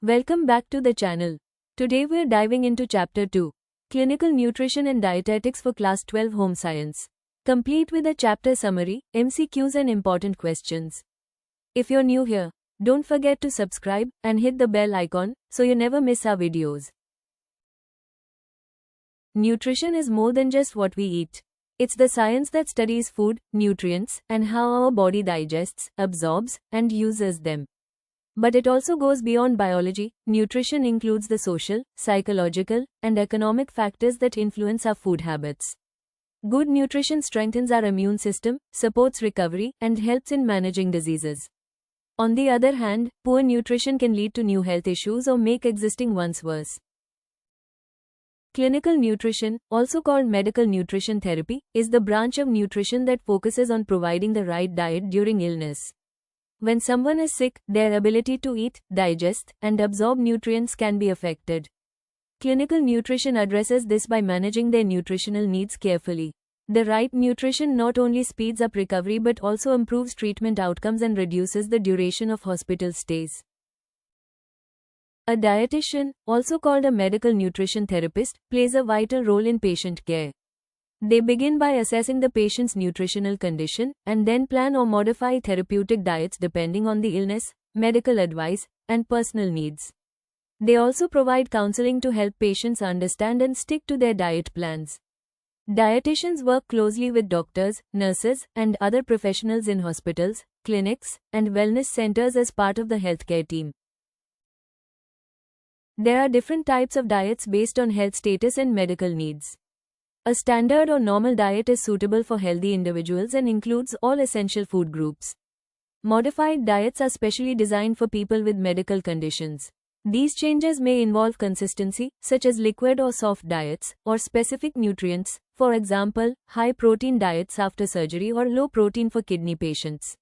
Welcome back to the channel. Today we're diving into Chapter 2, Clinical Nutrition and Dietetics for Class 12 Home Science, complete with a chapter summary, MCQs and important questions. If you're new here, don't forget to subscribe and hit the bell icon so you never miss our videos. Nutrition is more than just what we eat. It's the science that studies food, nutrients, and how our body digests, absorbs, and uses them. But it also goes beyond biology. Nutrition includes the social, psychological, and economic factors that influence our food habits. Good nutrition strengthens our immune system, supports recovery, and helps in managing diseases. On the other hand, poor nutrition can lead to new health issues or make existing ones worse. Clinical nutrition, also called medical nutrition therapy, is the branch of nutrition that focuses on providing the right diet during illness. When someone is sick, their ability to eat, digest, and absorb nutrients can be affected. Clinical nutrition addresses this by managing their nutritional needs carefully. The right nutrition not only speeds up recovery but also improves treatment outcomes and reduces the duration of hospital stays. A dietitian, also called a medical nutrition therapist, plays a vital role in patient care. They begin by assessing the patient's nutritional condition and then plan or modify therapeutic diets depending on the illness, medical advice, and personal needs. They also provide counseling to help patients understand and stick to their diet plans. Dietitians work closely with doctors, nurses, and other professionals in hospitals, clinics, and wellness centers as part of the healthcare team. There are different types of diets based on health status and medical needs. A standard or normal diet is suitable for healthy individuals and includes all essential food groups. Modified diets are specially designed for people with medical conditions. These changes may involve consistency, such as liquid or soft diets, or specific nutrients, for example, high-protein diets after surgery or low-protein for kidney patients.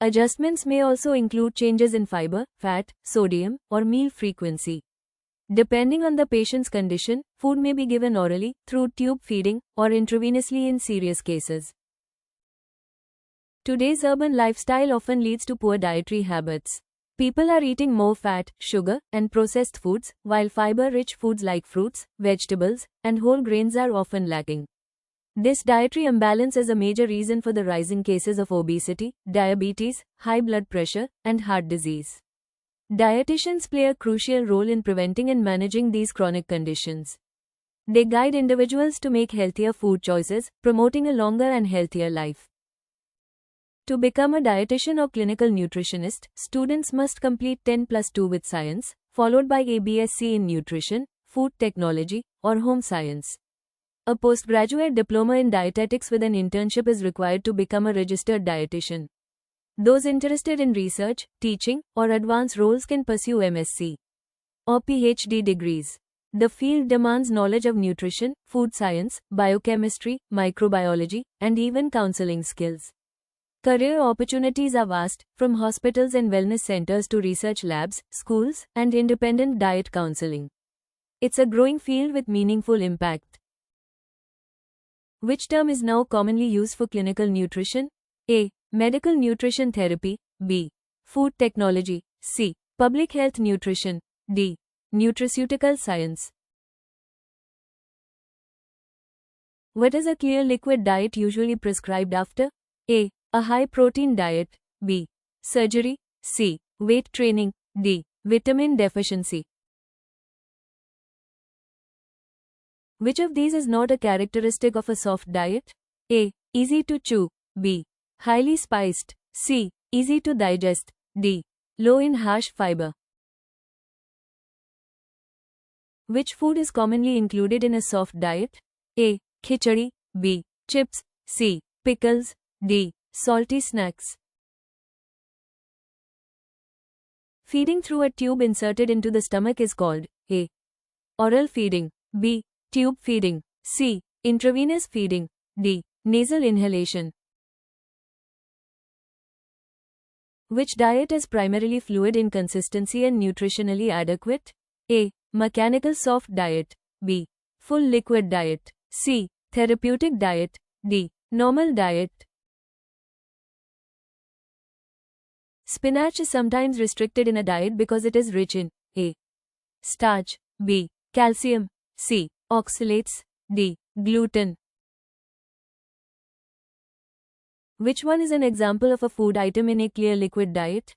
Adjustments may also include changes in fiber, fat, sodium, or meal frequency. Depending on the patient's condition, food may be given orally, through tube feeding, or intravenously in serious cases. Today's urban lifestyle often leads to poor dietary habits. People are eating more fat, sugar, and processed foods, while fiber-rich foods like fruits, vegetables, and whole grains are often lacking. This dietary imbalance is a major reason for the rising cases of obesity, diabetes, high blood pressure, and heart disease. Dietitians play a crucial role in preventing and managing these chronic conditions. They guide individuals to make healthier food choices, promoting a longer and healthier life. To become a dietitian or clinical nutritionist, students must complete 10+2 with science, followed by a BSc in nutrition, food technology, or home science. A postgraduate diploma in dietetics with an internship is required to become a registered dietitian. Those interested in research, teaching, or advanced roles can pursue MSc or PhD degrees. The field demands knowledge of nutrition, food science, biochemistry, microbiology, and even counseling skills. Career opportunities are vast, from hospitals and wellness centers to research labs, schools, and independent diet counseling. It's a growing field with meaningful impact. Which term is now commonly used for clinical nutrition? A. Medical nutrition therapy. B. Food technology. C. Public health nutrition. D. Nutraceutical science. What is a clear liquid diet usually prescribed after? A. A high-protein diet. B. Surgery. C. Weight training. D. Vitamin deficiency. Which of these is not a characteristic of a soft diet? A. Easy to chew. B. Highly spiced. C. Easy to digest. D. Low in harsh fiber. Which food is commonly included in a soft diet? A. Khichdi. B. Chips. C. Pickles. D. Salty snacks. Feeding through a tube inserted into the stomach is called A. Oral feeding. B. Tube feeding. C. Intravenous feeding. D. Nasal inhalation. Which diet is primarily fluid in consistency and nutritionally adequate? A. Mechanical soft diet. B. Full liquid diet. C. Therapeutic diet. D. Normal diet. Spinach is sometimes restricted in a diet because it is rich in A. Starch. B. Calcium. C. Oxalates. D. Gluten. Which one is an example of a food item in a clear liquid diet?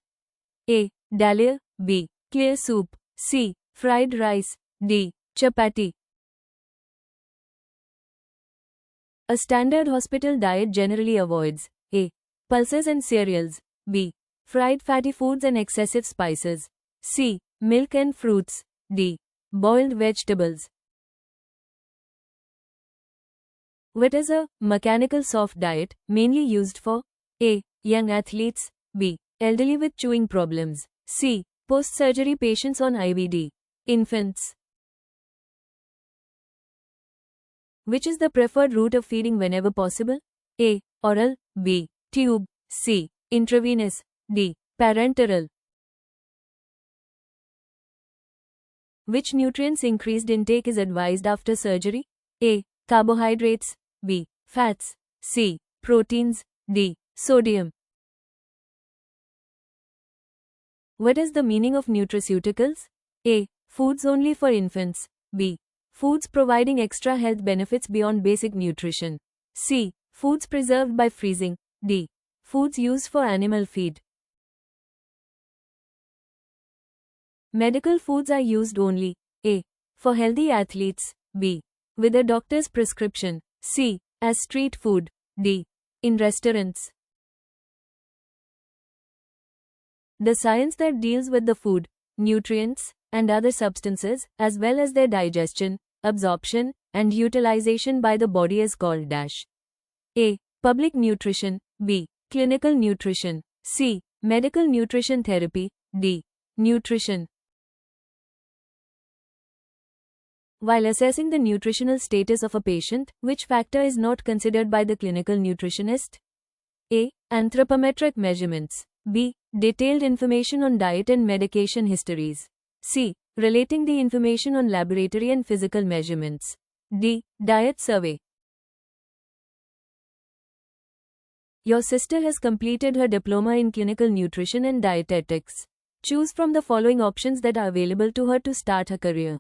A. Dalia. B. Clear soup. C. Fried rice. D. Chapati. A standard hospital diet generally avoids A. Pulses and cereals. B. Fried fatty foods and excessive spices. C. Milk and fruits. D. Boiled vegetables. What is a mechanical soft diet, mainly used for A. Young athletes. B. Elderly with chewing problems. C. Post-surgery patients on IVD. Infants. Which is the preferred route of feeding whenever possible? A. Oral. B. Tube. C. Intravenous. D. Parenteral. Which nutrients increased intake is advised after surgery? A. Carbohydrates. B. Fats. C. Proteins. D. Sodium. What is the meaning of nutraceuticals? A. Foods only for infants. B. Foods providing extra health benefits beyond basic nutrition. C. Foods preserved by freezing. D. Foods used for animal feed. Medical foods are used only A. For healthy athletes. B. With a doctor's prescription. C. As street food. D. In restaurants. The science that deals with the food, nutrients, and other substances, as well as their digestion, absorption, and utilization by the body is called dash. A. Public nutrition. B. Clinical nutrition. C. Medical nutrition therapy. D. Nutrition. While assessing the nutritional status of a patient, which factor is not considered by the clinical nutritionist? A. Anthropometric measurements. B. Detailed information on diet and medication histories. C. Relating the information on laboratory and physical measurements. D. Diet survey. Your sister has completed her diploma in clinical nutrition and dietetics. Choose from the following options that are available to her to start her career.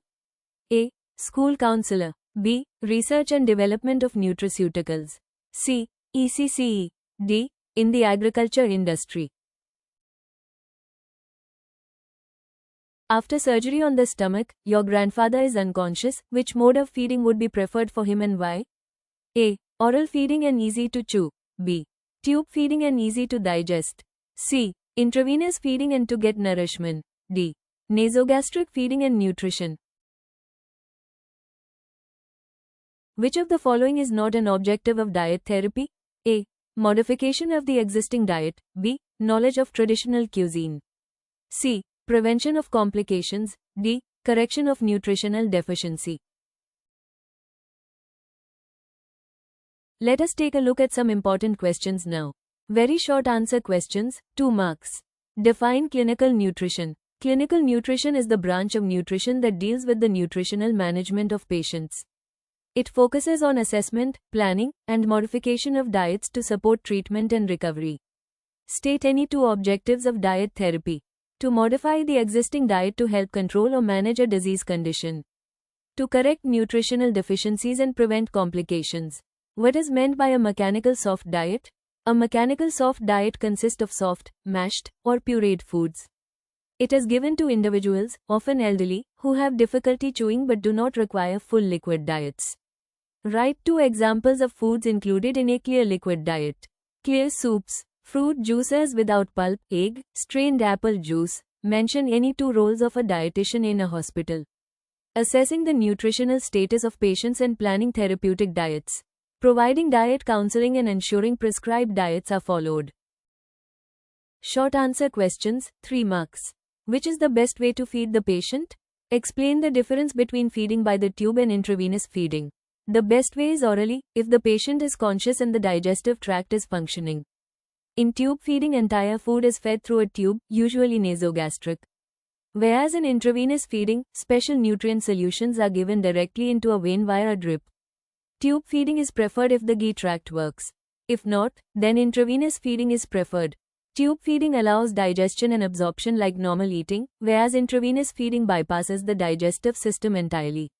A. School counselor. B. Research and development of nutraceuticals. C. ECCE. D. In the agriculture industry. After surgery on the stomach, your grandfather is unconscious. Which mode of feeding would be preferred for him and why? A. Oral feeding and easy to chew. B. Tube feeding and easy to digest. C. Intravenous feeding and to get nourishment. D. Nasogastric feeding and nutrition. Which of the following is not an objective of diet therapy? A. Modification of the existing diet. B. Knowledge of traditional cuisine. C. Prevention of complications. D. Correction of nutritional deficiency. Let us take a look at some important questions now. Very short answer questions, 2 marks. Define clinical nutrition. Clinical nutrition is the branch of nutrition that deals with the nutritional management of patients. It focuses on assessment, planning, and modification of diets to support treatment and recovery. State any 2 objectives of diet therapy. To modify the existing diet to help control or manage a disease condition. To correct nutritional deficiencies and prevent complications. What is meant by a mechanical soft diet? A mechanical soft diet consists of soft, mashed, or pureed foods. It is given to individuals, often elderly, who have difficulty chewing but do not require full liquid diets. Write 2 examples of foods included in a clear liquid diet. Clear soups. Fruit juices without pulp, egg, strained apple juice. Mention any 2 roles of a dietitian in a hospital. Assessing the nutritional status of patients and planning therapeutic diets. Providing diet counseling and ensuring prescribed diets are followed. Short answer questions, 3 marks. Which is the best way to feed the patient? Explain the difference between feeding by the tube and intravenous feeding. The best way is orally, if the patient is conscious and the digestive tract is functioning. In tube feeding, entire food is fed through a tube, usually nasogastric. Whereas in intravenous feeding, special nutrient solutions are given directly into a vein via a drip. Tube feeding is preferred if the GI tract works. If not, then intravenous feeding is preferred. Tube feeding allows digestion and absorption like normal eating, whereas intravenous feeding bypasses the digestive system entirely.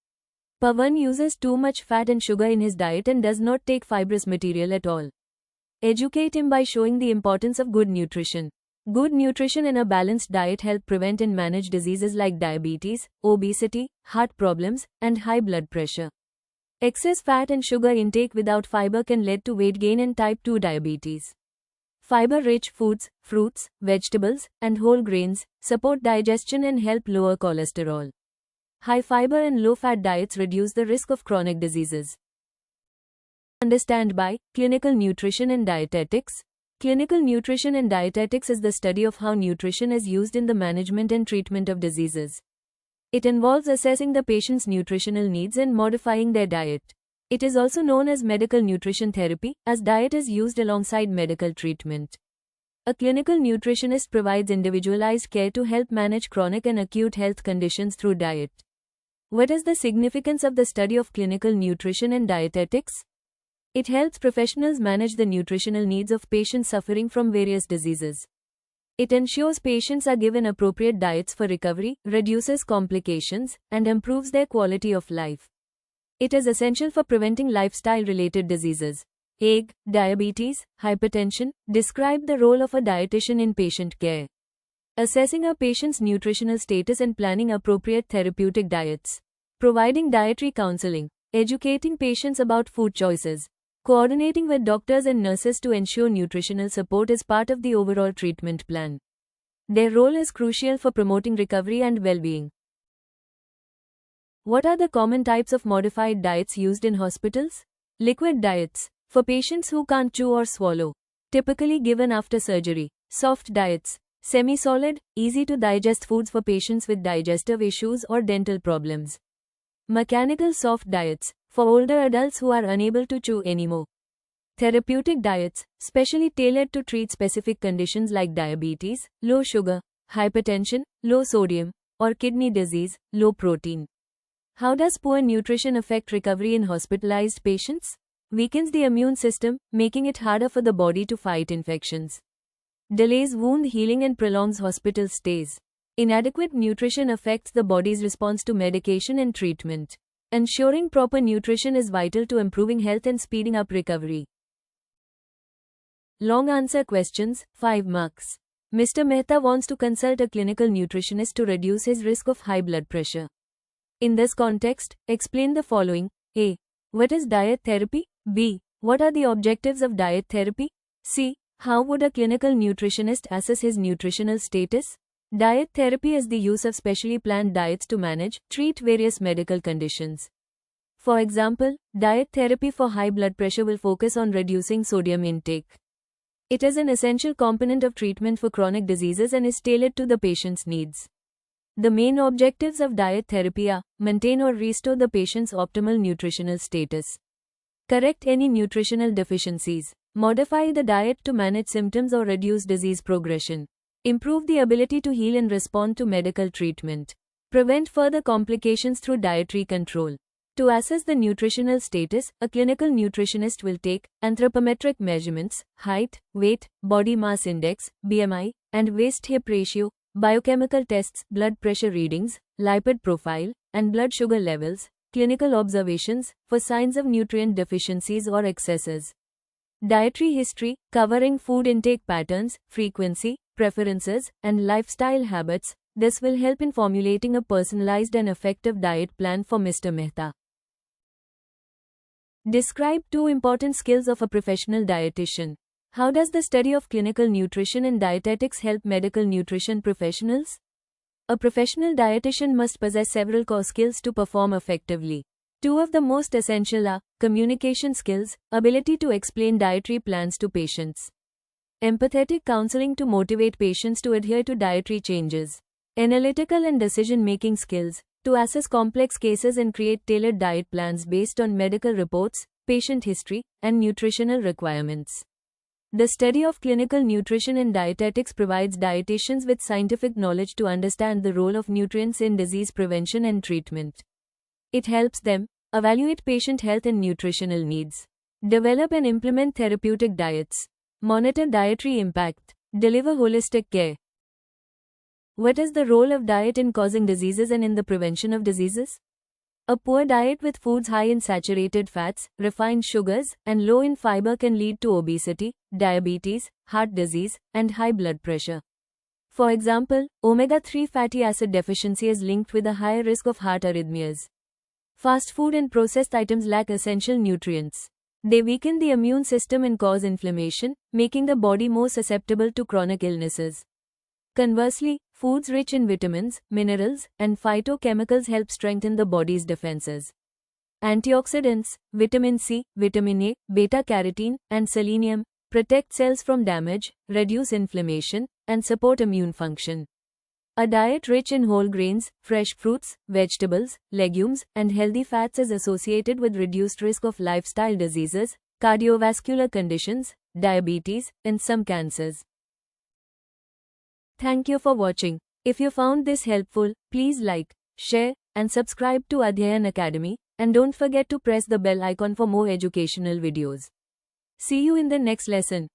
Pawan uses too much fat and sugar in his diet and does not take fibrous material at all. Educate him by showing the importance of good nutrition. Good nutrition and a balanced diet help prevent and manage diseases like diabetes, obesity, heart problems, and high blood pressure. Excess fat and sugar intake without fiber can lead to weight gain and type 2 diabetes. Fiber-rich foods, fruits, vegetables, and whole grains support digestion and help lower cholesterol. High fiber and low-fat diets reduce the risk of chronic diseases. Understand by Clinical Nutrition and Dietetics. Clinical nutrition and dietetics is the study of how nutrition is used in the management and treatment of diseases. It involves assessing the patient's nutritional needs and modifying their diet. It is also known as medical nutrition therapy, as diet is used alongside medical treatment. A clinical nutritionist provides individualized care to help manage chronic and acute health conditions through diet. What is the significance of the study of clinical nutrition and dietetics? It helps professionals manage the nutritional needs of patients suffering from various diseases. It ensures patients are given appropriate diets for recovery, reduces complications, and improves their quality of life. It is essential for preventing lifestyle-related diseases. Diabetes, hypertension. Describe the role of a dietitian in patient care. Assessing a patient's nutritional status and planning appropriate therapeutic diets. Providing dietary counseling. Educating patients about food choices. Coordinating with doctors and nurses to ensure nutritional support is part of the overall treatment plan. Their role is crucial for promoting recovery and well-being. What are the common types of modified diets used in hospitals? Liquid diets, for patients who can't chew or swallow, typically given after surgery. Soft diets, semi-solid, easy-to-digest foods for patients with digestive issues or dental problems. Mechanical soft diets, for older adults who are unable to chew anymore. Therapeutic diets, specially tailored to treat specific conditions like diabetes, low sugar, hypertension, low sodium, or kidney disease, low protein. How does poor nutrition affect recovery in hospitalized patients? Weakens the immune system, making it harder for the body to fight infections. Delays wound healing and prolongs hospital stays. Inadequate nutrition affects the body's response to medication and treatment. Ensuring proper nutrition is vital to improving health and speeding up recovery. Long answer questions, 5 marks. Mr. Mehta wants to consult a clinical nutritionist to reduce his risk of high blood pressure. In this context, explain the following. A. What is diet therapy? B. What are the objectives of diet therapy? C. How would a clinical nutritionist assess his nutritional status? Diet therapy is the use of specially planned diets to manage, treat various medical conditions. For example, diet therapy for high blood pressure will focus on reducing sodium intake. It is an essential component of treatment for chronic diseases and is tailored to the patient's needs. The main objectives of diet therapy are: maintain or restore the patient's optimal nutritional status, correct any nutritional deficiencies, modify the diet to manage symptoms or reduce disease progression, improve the ability to heal and respond to medical treatment, prevent further complications through dietary control. To assess the nutritional status, a clinical nutritionist will take anthropometric measurements, height, weight, body mass index, BMI, and waist-hip ratio, biochemical tests, blood pressure readings, lipid profile, and blood sugar levels, clinical observations, for signs of nutrient deficiencies or excesses. Dietary history, covering food intake patterns, frequency, preferences, and lifestyle habits. This will help in formulating a personalized and effective diet plan for Mr. Mehta. Describe 2 important skills of a professional dietitian. How does the study of clinical nutrition and dietetics help medical nutrition professionals? A professional dietitian must possess several core skills to perform effectively. 2 of the most essential are communication skills, ability to explain dietary plans to patients, empathetic counseling to motivate patients to adhere to dietary changes, analytical and decision-making skills, to assess complex cases and create tailored diet plans based on medical reports, patient history, and nutritional requirements. The study of clinical nutrition and dietetics provides dietitians with scientific knowledge to understand the role of nutrients in disease prevention and treatment. It helps them evaluate patient health and nutritional needs, develop and implement therapeutic diets, monitor dietary impact, Deliver holistic care. What is the role of diet in causing diseases and in the prevention of diseases? A poor diet with foods high in saturated fats, refined sugars, and low in fiber can lead to obesity, diabetes, heart disease, and high blood pressure. For example, omega-3 fatty acid deficiency is linked with a higher risk of heart arrhythmias. Fast food and processed items lack essential nutrients. They weaken the immune system and cause inflammation, making the body more susceptible to chronic illnesses. Conversely, foods rich in vitamins, minerals, and phytochemicals help strengthen the body's defenses. Antioxidants, vitamin C, vitamin A, beta-carotene, and selenium protect cells from damage, reduce inflammation, and support immune function. A diet rich in whole grains, fresh fruits, vegetables, legumes, and healthy fats is associated with reduced risk of lifestyle diseases, cardiovascular conditions, diabetes, and some cancers. Thank you for watching. If you found this helpful, please like, share, and subscribe to Adhyayan Academy, and don't forget to press the bell icon for more educational videos. See you in the next lesson.